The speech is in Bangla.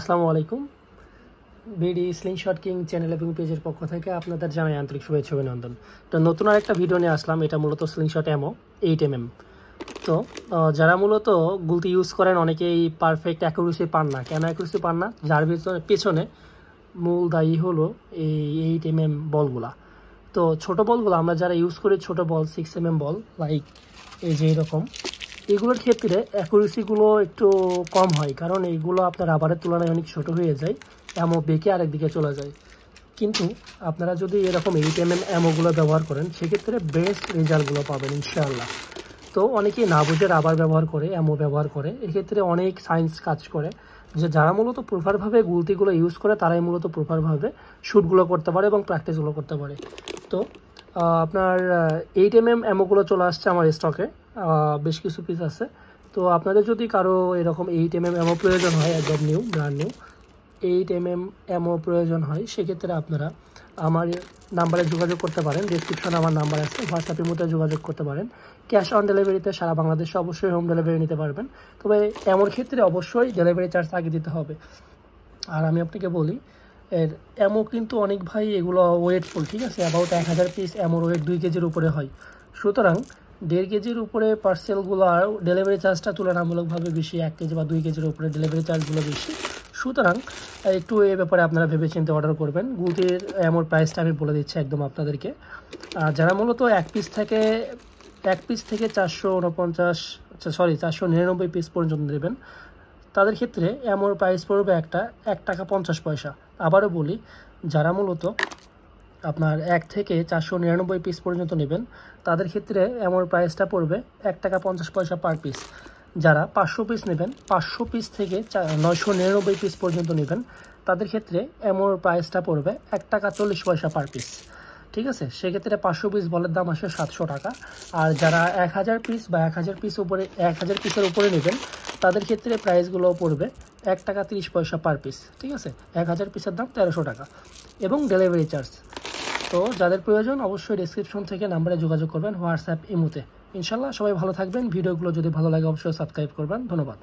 আসসালামু আলাইকুম। বিডি স্লিংশট কিং চ্যানেল এবং পেজের পক্ষ থেকে আপনাদের জানাই আন্তরিক শুভেচ্ছা অভিনন্দন। তো নতুন আরেকটা ভিডিও নিয়ে আসলাম। এটা মূলত স্লিংশট এমো 8mm। তো যারা মূলত গুলতি ইউজ করেন অনেকেই পারফেক্ট অ্যাকুরেসি পান না। কেন অ্যাকুরেসি পান না? যার পেছনে মূল দায়ী হলো এই 8mm বলগুলা। তো ছোট বলগুলো আমরা যারা ইউজ করি, ছোট বল 6mm বল, লাইক এই যে এরকম, এগুলোর ক্ষেত্রে অ্যাকুরেসিগুলো একটু কম হয়, কারণ এইগুলো আপনার রাবারের তুলনায় অনেক ছোট হয়ে যায়, অ্যামো বেঁকে আরেক দিকে চলে যায়। কিন্তু আপনারা যদি এরকম 8mm অ্যামোগুলো ব্যবহার করেন, সেক্ষেত্রে বেস্ট রেজাল্টগুলো পাবেন ইনশাআল্লাহ। তো অনেকেই না বুঝে রাবার ব্যবহার করে, অ্যামো ব্যবহার করে, এক্ষেত্রে অনেক সায়েন্স কাজ করে। যে যারা মূলত প্রপারভাবে গুলতিগুলো ইউজ করে তারাই মূলত প্রপারভাবে শ্যুটগুলো করতে পারে এবং প্র্যাকটিসগুলো করতে পারে। তো আপনার 8mm অ্যামোগুলো চলে আসছে আমার স্টকে, বেশ কিছু পিস আছে। তো আপনাদের যদি কারো এরকম 8mm অ্যামো প্রয়োজন হয়, একদম নিউ ব্র্যান্ড নিউ 8mm অ্যামো প্রয়োজন হয়, সেক্ষেত্রে আপনারা আমার নাম্বারে যোগাযোগ করতে পারেন। ডিসক্রিপশনে আমার নাম্বার আছে, হোয়াটসঅ্যাপের মধ্যে যোগাযোগ করতে পারেন। ক্যাশ অন ডেলিভারিতে সারা বাংলাদেশে অবশ্যই হোম ডেলিভারি নিতে পারবেন। তবে এমন ক্ষেত্রে অবশ্যই ডেলিভারি চার্জ আগে দিতে হবে। আর আমি আপনাকে বলি, এর অ্যামো কিন্তু অনেক ভাই এগুলো ওয়েটফুল, ঠিক আছে, অ্যাবাউট 1000 পিস অ্যামোর ওয়েট 2 কেজির উপরে হয়। সুতরাং 1.5 কেজির উপরে পার্সেলগুলো আর ডেলিভারি চার্জটা তুলনামূলকভাবে বেশি, 1 কেজি বা 2 কেজির উপরে ডেলিভারি চার্জগুলো বেশি। সুতরাং একটু এ ব্যাপারে আপনারা ভেবেচিন্তে অর্ডার করবেন। গুলতির অ্যামোর প্রাইসটা আমি বলে দিচ্ছি একদম আপনাদেরকে। আর যারা মূলত এক পিস থেকে 499 পিস পর্যন্ত নেবেন, তাদের ক্ষেত্রে অ্যামোর প্রাইস পড়বে 1 টাকা 50 পয়সা। আবারও বলি, যারা মূলত আপনার 1 থেকে 499 পিস পর্যন্ত নেবেন, তাদের ক্ষেত্রে অ্যামোর প্রাইসটা পড়বে 1 টাকা 50 পয়সা পার পিস। যারা 500 পিস নেবেন, 500 পিস থেকে 999 পিস পর্যন্ত নেবেন, তাদের ক্ষেত্রে অ্যামোর প্রাইসটা পড়বে 1 টাকা 40 পয়সা পার পিস। ঠিক আছে, সেক্ষেত্রে 500 পিস বলের দাম আসে 700 টাকা। আর যারা 1000 পিস বা 1000 পিসের উপরে নেবেন, তাদের ক্ষেত্রে প্রাইসগুলো পড়বে 1 টাকা 30 পয়সা পার পিস। ঠিক আছে, 1000 পিসের দাম 1300 টাকা এবং ডেলিভারি চার্জ। তো যাদের প্রয়োজন অবশ্যই ডেসক্রিপশন থেকে নাম্বারে যোগাযোগ করবেন, হোয়াটসঅ্যাপ ইমোতে। ইনশাল্লাহ সবাই ভালো থাকবেন। ভিডিওগুলো যদি ভালো লাগে অবশ্যই সাবস্ক্রাইব করবেন। ধন্যবাদ।